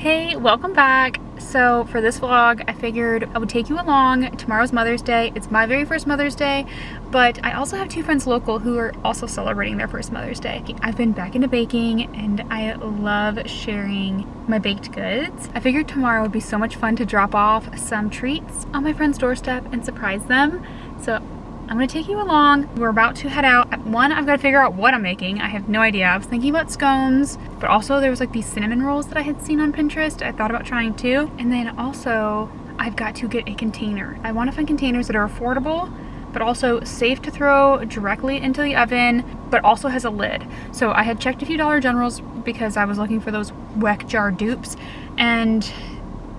Hey, welcome back. So for this vlog, I figured I would take you along. Tomorrow's Mother's Day. It's my very first Mother's Day, but I also have two friends local who are also celebrating their first Mother's Day. I've been back into baking and I love sharing my baked goods. I figured tomorrow would be so much fun to drop off some treats on my friend's doorstep and surprise them. So I'm gonna take you along. We're about to head out. One, I've got to figure out what I'm making. I have no idea. I was thinking about scones, but also there was like these cinnamon rolls that I had seen on Pinterest. I thought about trying too. And then also I've got to get a container. I want to find containers that are affordable, but also safe to throw directly into the oven, but also has a lid. So I had checked a few Dollar Generals because I was looking for those weck jar dupes, and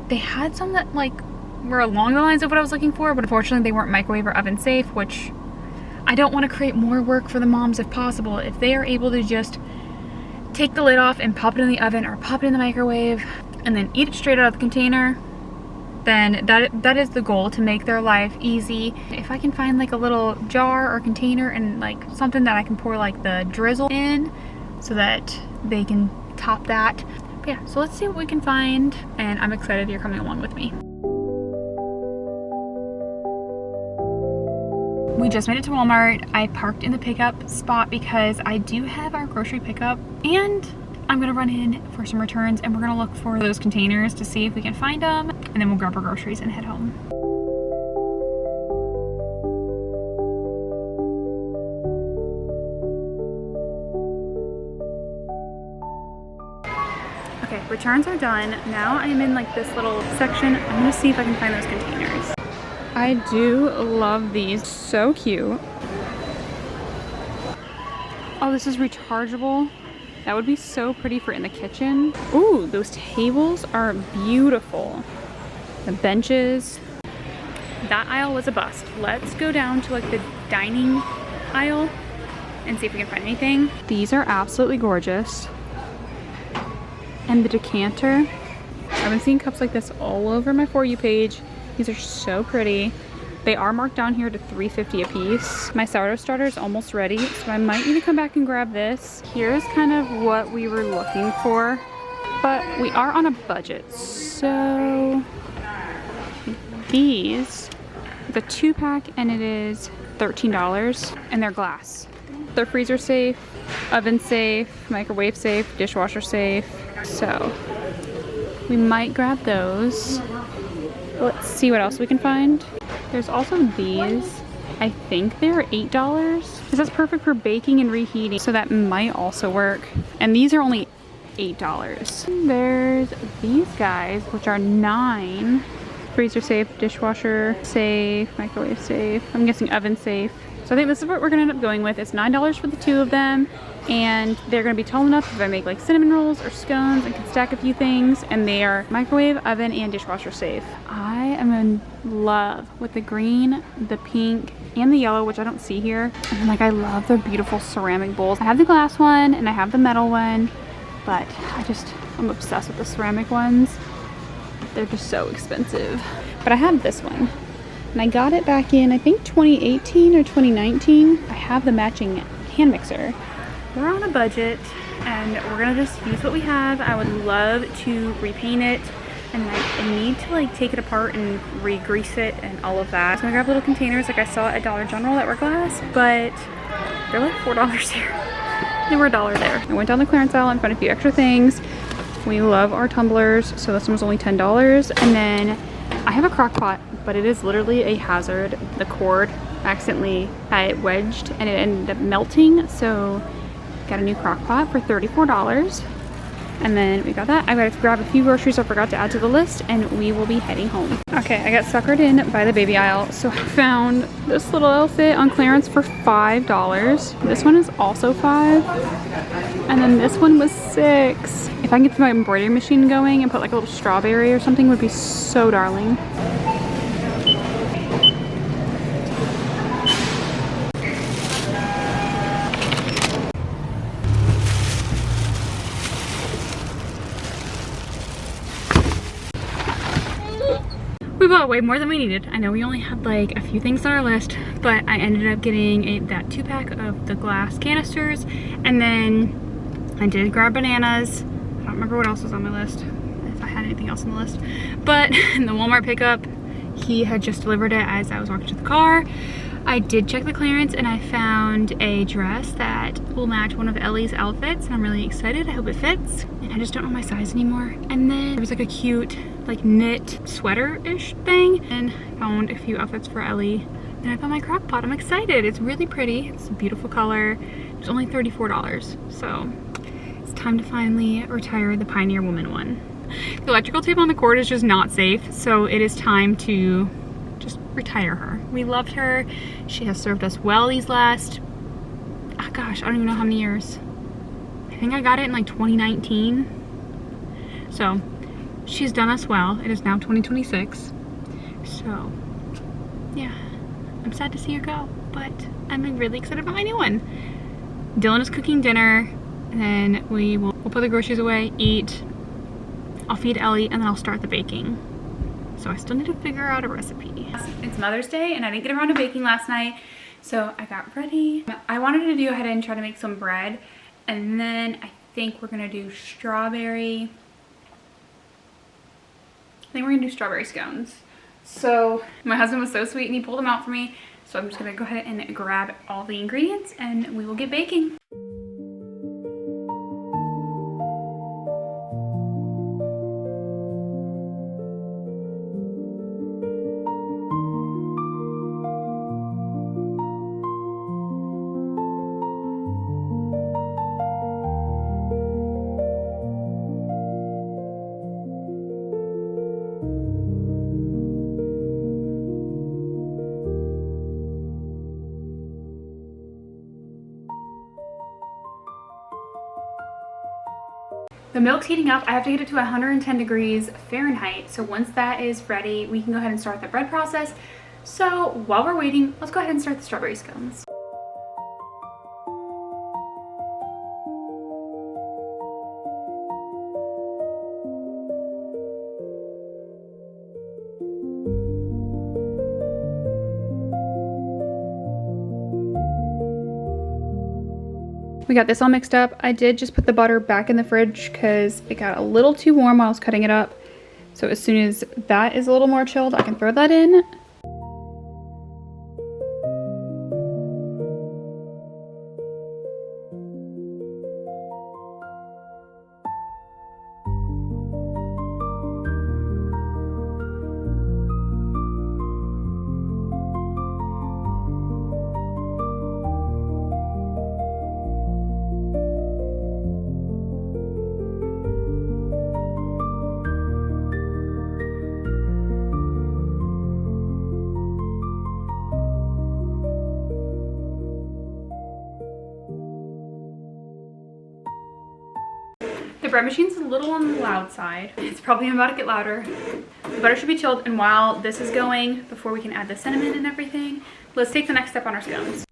they had some that like were along the lines of what I was looking for, but unfortunately they weren't microwave or oven safe, which I don't want to create more work for the moms if possible. If they are able to just take the lid off and pop it in the oven or pop it in the microwave and then eat it straight out of the container, then that is the goal, to make their life easy. If I can find like a little jar or container and like something that I can pour like the drizzle in so that they can top that. But yeah, so let's see what we can find, and I'm excited you're coming along with me. We just made it to Walmart. I parked in the pickup spot because I do have our grocery pickup, and I'm gonna run in for some returns, and we're gonna look for those containers to see if we can find them, and then we'll grab our groceries and head home. Okay, returns are done. Now I'm in like this little section. I'm gonna see if I can find those containers. I do love these, so cute. Oh, this is rechargeable. That would be so pretty for in the kitchen. Ooh, those tables are beautiful. The benches. That aisle was a bust. Let's go down to like the dining aisle and see if we can find anything. These are absolutely gorgeous. And the decanter. I've been seeing cups like this all over my For You page. These are so pretty. They are marked down here to $3.50 a piece. My sourdough starter is almost ready, so I might need to come back and grab this. Here's kind of what we were looking for, but we are on a budget. So these, the 2-pack, and it is $13, and they're glass. They're freezer safe, oven safe, microwave safe, dishwasher safe. So we might grab those. Let's see what else we can find. There's also these. I think they're $8. This is perfect for baking and reheating, so that might also work. And these are only $8. There's these guys, which are $9. Freezer safe, dishwasher safe, microwave safe. I'm guessing oven safe. So I think this is what we're gonna end up going with. It's $9 for the two of them, and they're gonna be tall enough if I make like cinnamon rolls or scones and can stack a few things, and they are microwave, oven, and dishwasher safe. I am in love with the green, the pink, and the yellow, which I don't see here. And like, I love their beautiful ceramic bowls. I have the glass one and I have the metal one, but I'm obsessed with the ceramic ones. They're just so expensive. But I have this one. And I got it back in, I think 2018 or 2019. I have the matching hand mixer. We're on a budget and we're gonna just use what we have. I would love to repaint it, and I need to like take it apart and re-grease it and all of that. So I'm gonna grab little containers like I saw at Dollar General that were glass, but they're like $4 here. They were $1 there. I went down the clearance aisle and found a few extra things. We love our tumblers, so this one was only $10. And then I have a crock pot, but it is literally a hazard. The cord accidentally had it wedged and it ended up melting, so got a new crock pot for $34. And then we got that. I got to grab a few groceries I forgot to add to the list, and we will be heading home. Okay, I got suckered in by the baby aisle, so I found this little outfit on clearance for $5. This one is also $5, and then this one was $6. If I can get my embroidery machine going and put like a little strawberry or something, would be so darling. We bought way more than we needed. I know we only had like a few things on our list, but I ended up getting that 2-pack of the glass canisters, and then I did grab bananas. I don't remember what else was on my list. If I had find anything else on the list. But the Walmart pickup, he had just delivered it as I was walking to the car. I did check the clearance and I found a dress that will match one of Ellie's outfits, and I'm really excited. I hope it fits. And I just don't know my size anymore. And then there was like a cute like knit sweater-ish thing, and found a few outfits for Ellie. And I found my crock pot. I'm excited. It's really pretty. It's a beautiful color. It's only $34. So it's time to finally retire the Pioneer Woman one. The electrical tape on the cord is just not safe, so it is time to just retire her. We loved her. She has served us well these last, oh gosh, I don't even know how many years. I think I got it in like 2019. So she's done us well. It is now 2026. So yeah, I'm sad to see her go, but I'm really excited about my new one. Dylan is cooking dinner, and then we'll put the groceries away, eat. I'll feed Ellie, and then I'll start the baking. So I still need to figure out a recipe. It's Mother's Day and I didn't get around to baking last night, so I got ready. I wanted to go ahead and try to make some bread, and then I think we're gonna do strawberry scones. So my husband was so sweet and he pulled them out for me, so I'm just gonna go ahead and grab all the ingredients and we will get baking. The milk's heating up. I have to get it to 110 degrees Fahrenheit. So once that is ready, we can go ahead and start the bread process. So while we're waiting, let's go ahead and start the strawberry scones. We got this all mixed up. I did just put the butter back in the fridge because it got a little too warm while I was cutting it up. So as soon as that is a little more chilled, I can throw that in. The bread machine's a little on the loud side. It's probably about to get louder. The butter should be chilled, and while this is going, before we can add the cinnamon and everything, let's take the next step on our scones.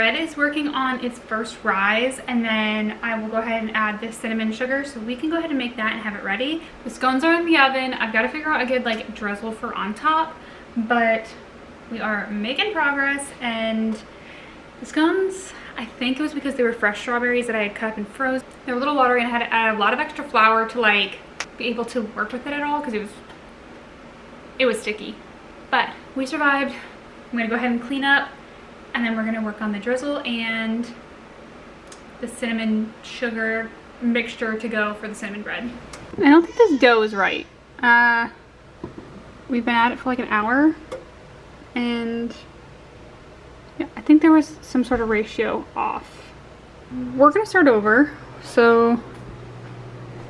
bread is working on its first rise, and then I will go ahead and add this cinnamon sugar so we can go ahead and make that and have it ready. The scones are in the oven. I've got to figure out a good like drizzle for on top, but we are making progress. And the scones, I think it was because they were fresh strawberries that I had cut up and froze. They were a little watery, and I had to add a lot of extra flour to like be able to work with it at all because it was sticky. But we survived. I'm gonna go ahead and clean up, and then we're gonna work on the drizzle and the cinnamon sugar mixture to go for the cinnamon bread. I don't think this dough is right. We've been at it for like an hour, and yeah, I think there was some sort of ratio off. We're gonna start over. So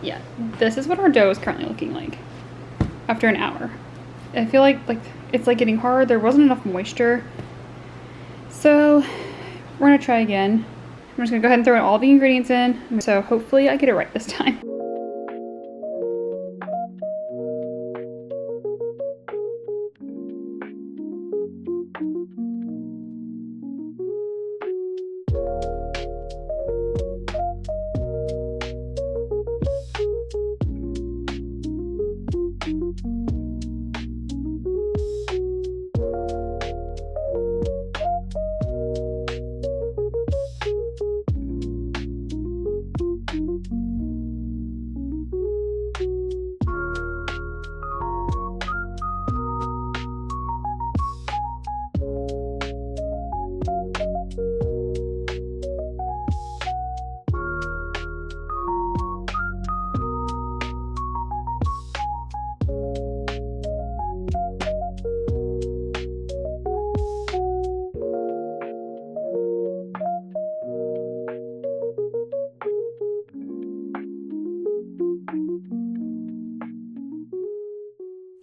yeah, this is what our dough is currently looking like after an hour. I feel like it's like getting hard. There wasn't enough moisture. So we're gonna try again. I'm just gonna go ahead and throw in all the ingredients in. So hopefully I get it right this time.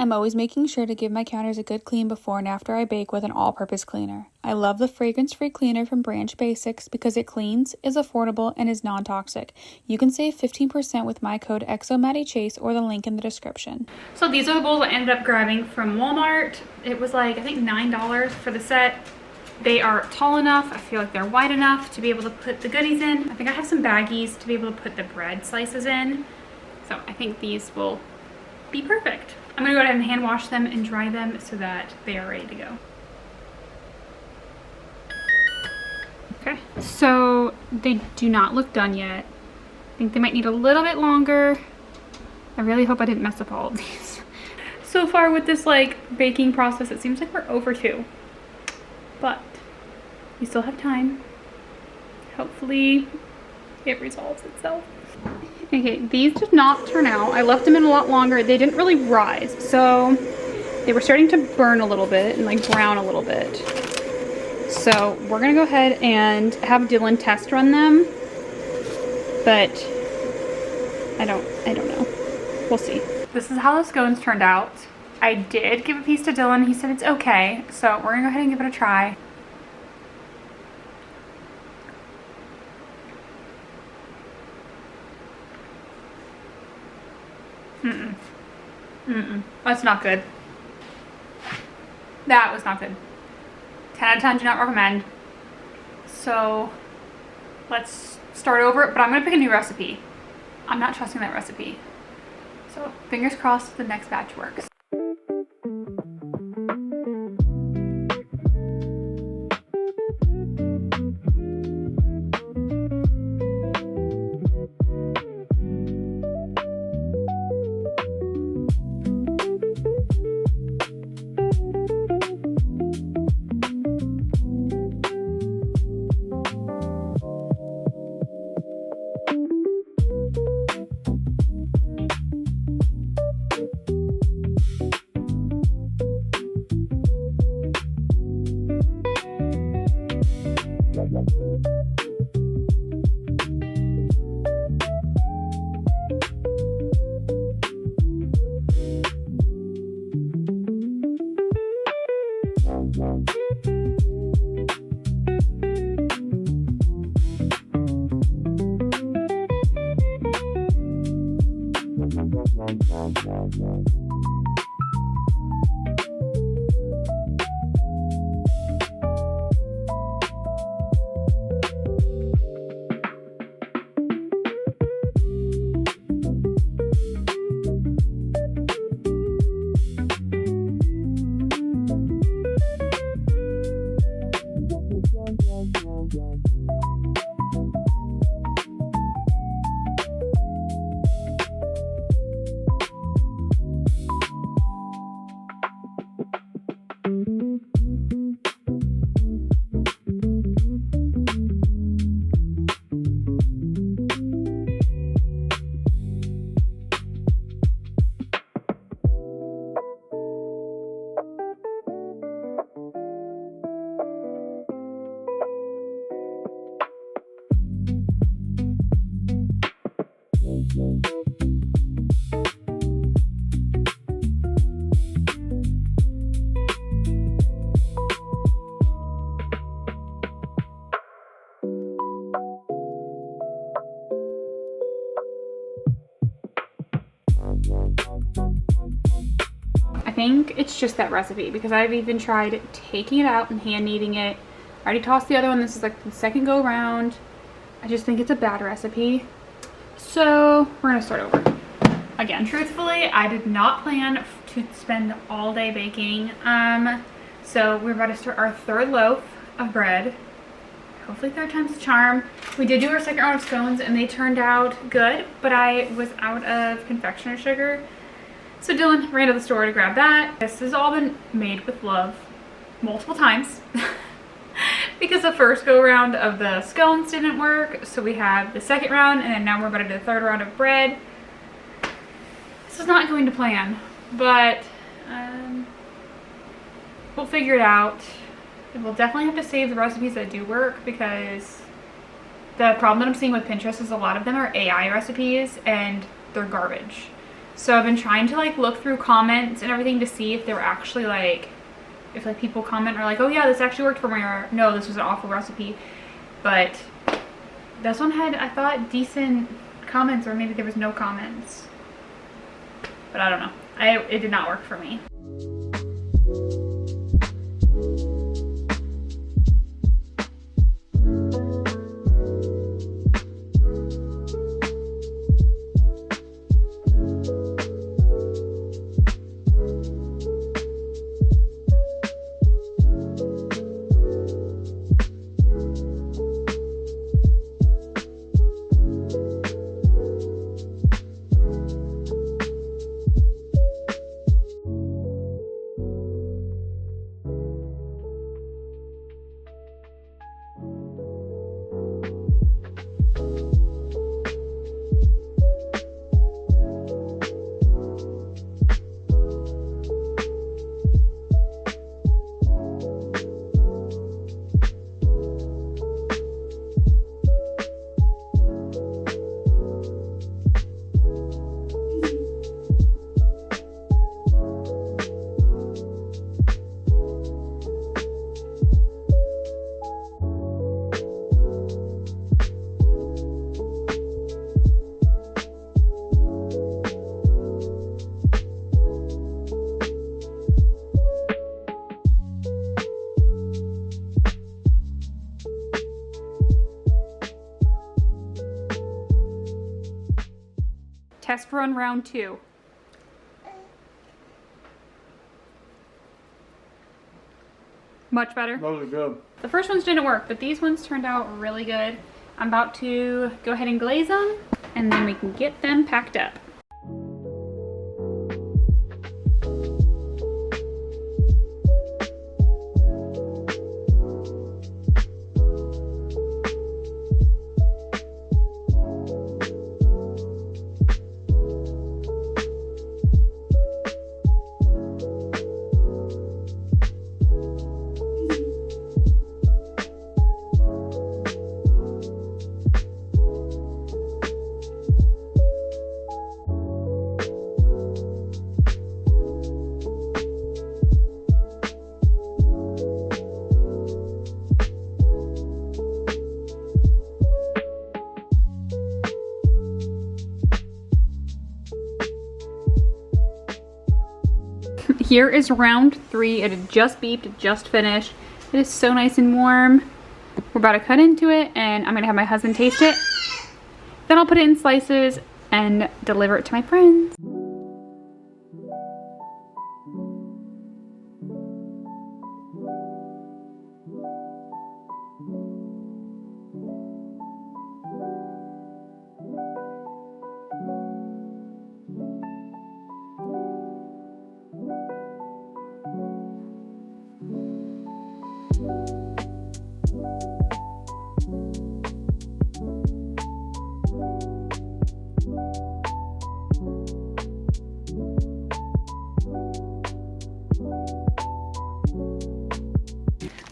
I'm always making sure to give my counters a good clean before and after I bake with an all-purpose cleaner. I love the fragrance-free cleaner from Branch Basics because it cleans, is affordable, and is non-toxic. You can save 15% with my code EXOMADDYCHASE or the link in the description. So these are the bowls I ended up grabbing from Walmart. It was like, I think $9 for the set. They are tall enough. I feel like they're wide enough to be able to put the goodies in. I think I have some baggies to be able to put the bread slices in. So I think these will be perfect. I'm gonna go ahead and hand wash them and dry them so that they are ready to go. Okay, so they do not look done yet. I think they might need a little bit longer. I really hope I didn't mess up all of these. So far with this like baking process, it seems like we're over 2, but we still have time. Hopefully it resolves itself. Okay, these did not turn out. I left them in a lot longer. They didn't really rise, so they were starting to burn a little bit and like brown a little bit. So we're gonna go ahead and have Dylan test run them, but I don't know. We'll see. This is how the scones turned out. I did give a piece to Dylan. He said it's okay, so we're gonna go ahead and give it a try. That's not good. That was not good. 10 out of 10, do not recommend. So let's start over, but I'm gonna pick a new recipe. I'm not trusting that recipe. So fingers crossed the next batch works. I think it's just that recipe because I've even tried taking it out and hand kneading it. I already tossed the other one. This is like the second go around. I just think it's a bad recipe. So we're gonna start over again. Truthfully, I did not plan to spend all day baking. So we're about to start our third loaf of bread. Hopefully third time's the charm. We did do our second round of scones and they turned out good, but I was out of confectioner sugar. So Dylan ran to the store to grab that. This has all been made with love multiple times because the first go round of the scones didn't work. So we have the second round and then now we're about to do the third round of bread. This is not going to plan, but we'll figure it out. We'll definitely have to save the recipes that do work because the problem that I'm seeing with Pinterest is a lot of them are AI recipes and they're garbage. So I've been trying to like look through comments and everything to see if they were actually like, if like people comment or like, oh yeah, this actually worked for me, or no, this was an awful recipe. But this one had, I thought, decent comments, or maybe there was no comments. But I don't know. It did not work for me. Test run round 2. Much better. Those are good. The first ones didn't work, but these ones turned out really good. I'm about to go ahead and glaze them, and then we can get them packed up. Here is round 3. It had just beeped, it just finished. It is so nice and warm. We're about to cut into it and I'm gonna have my husband taste it. Then I'll put it in slices and deliver it to my friends.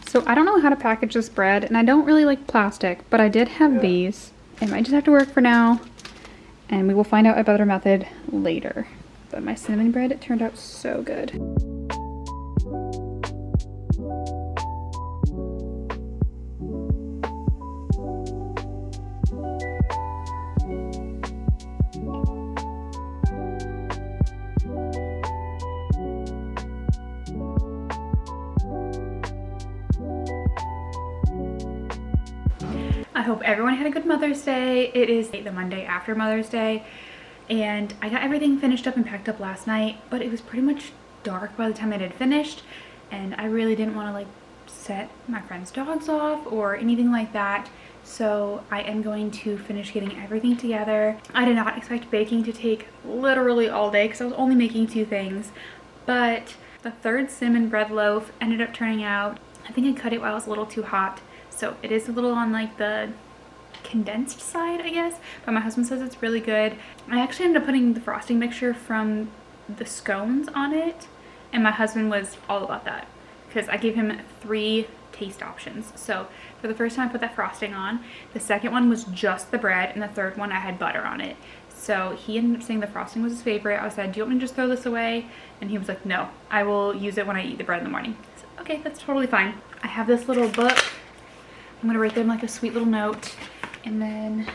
So I don't know how to package this bread, and I don't really like plastic, but I did have these. It might just have to work for now. And we will find out a better method later. But my cinnamon bread turned out so good. I hope everyone had a good Mother's Day. It is the Monday after Mother's Day, and I got everything finished up and packed up last night, but it was pretty much dark by the time it had finished, and I really didn't want to like set my friend's dogs off or anything like that. So I am going to finish getting everything together. I did not expect baking to take literally all day because I was only making 2 things, but the third cinnamon bread loaf ended up turning out, I think I cut it while it was a little too hot. So it is a little on like the condensed side, I guess, but my husband says it's really good. I actually ended up putting the frosting mixture from the scones on it, and my husband was all about that because I gave him 3 taste options. So for the first time I put that frosting on, the second one was just the bread, and the third one I had butter on it. So he ended up saying the frosting was his favorite. I said, do you want me to just throw this away? And he was like, no, I will use it when I eat the bread in the morning. I said, okay, that's totally fine. I have this little book. I'm gonna write them like a sweet little note, and then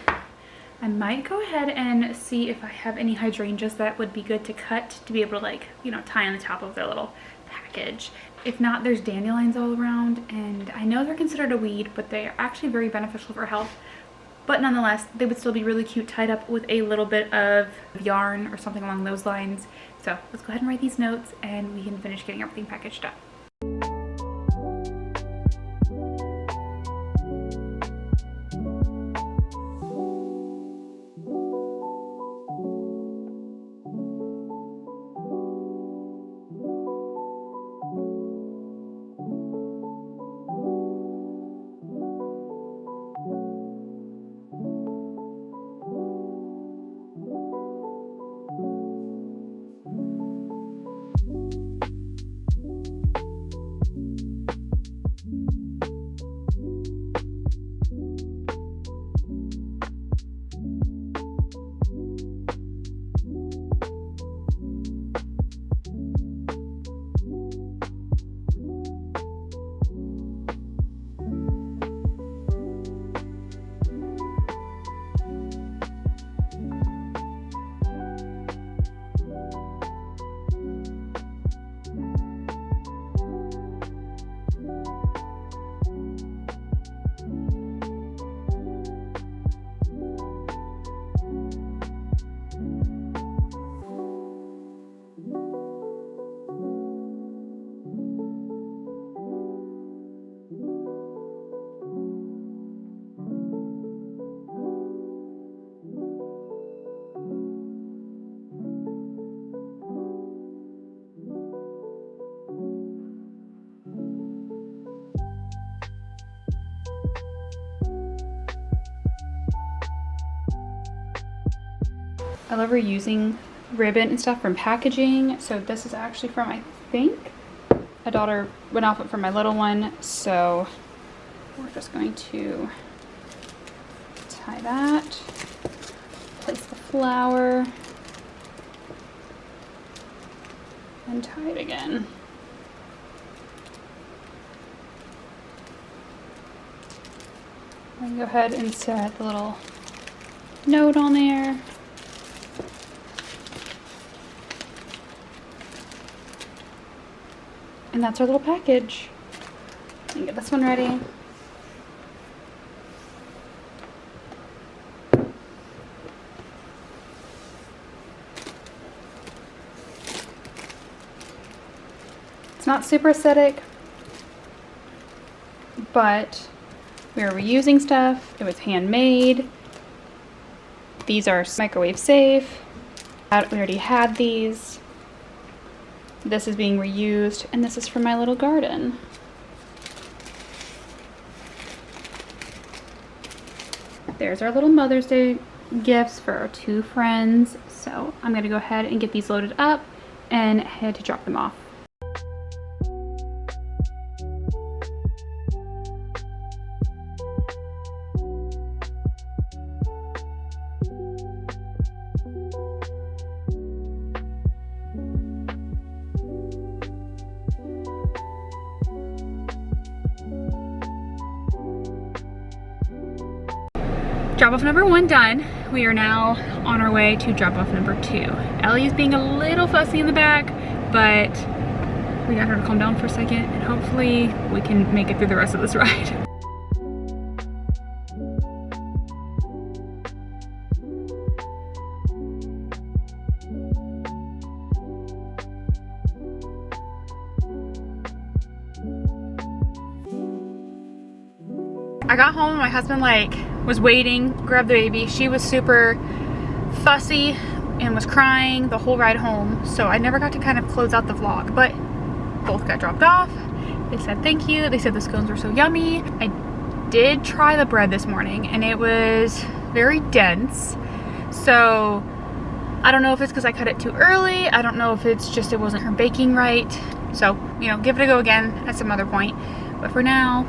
I might go ahead and see if I have any hydrangeas that would be good to cut to be able to, like, you know, tie on the top of their little package. If not, there's dandelions all around, and I know they're considered a weed, but they are actually very beneficial for health. But nonetheless, they would still be really cute tied up with a little bit of yarn or something along those lines. So let's go ahead and write these notes and we can finish getting everything packaged up. I love reusing ribbon and stuff from packaging. So this is actually from, I think, a daughter went off it for my little one. So we're just going to tie that, place the flower, and tie it again. I can go ahead and set the little note on there. And that's our little package. Let me get this one ready. It's not super aesthetic, but we are reusing stuff. It was handmade. These are microwave safe. We already had these. This is being reused, and this is from my little garden. There's our little Mother's Day gifts for our 2 friends. So I'm gonna go ahead and get these loaded up and head to drop them off. Drop off number 1 done. We are now on our way to drop off number 2. Ellie is being a little fussy in the back, but we got her to calm down for a second, and hopefully we can make it through the rest of this ride. I got home and my husband was waiting, grabbed the baby. She was super fussy and was crying the whole ride home, so I never got to kind of close out the vlog, but both got dropped off. They said thank you. They said the scones were so yummy. I did try the bread this morning and it was very dense, so I don't know if it's because I cut it too early. I don't know if it's just it wasn't her baking right, so you know, give it a go again at some other point, but for now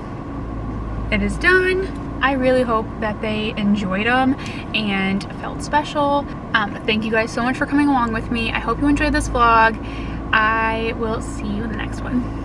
it is done. I really hope that they enjoyed them and felt special. Thank you guys so much for coming along with me. I hope you enjoyed this vlog. I will see you in the next one.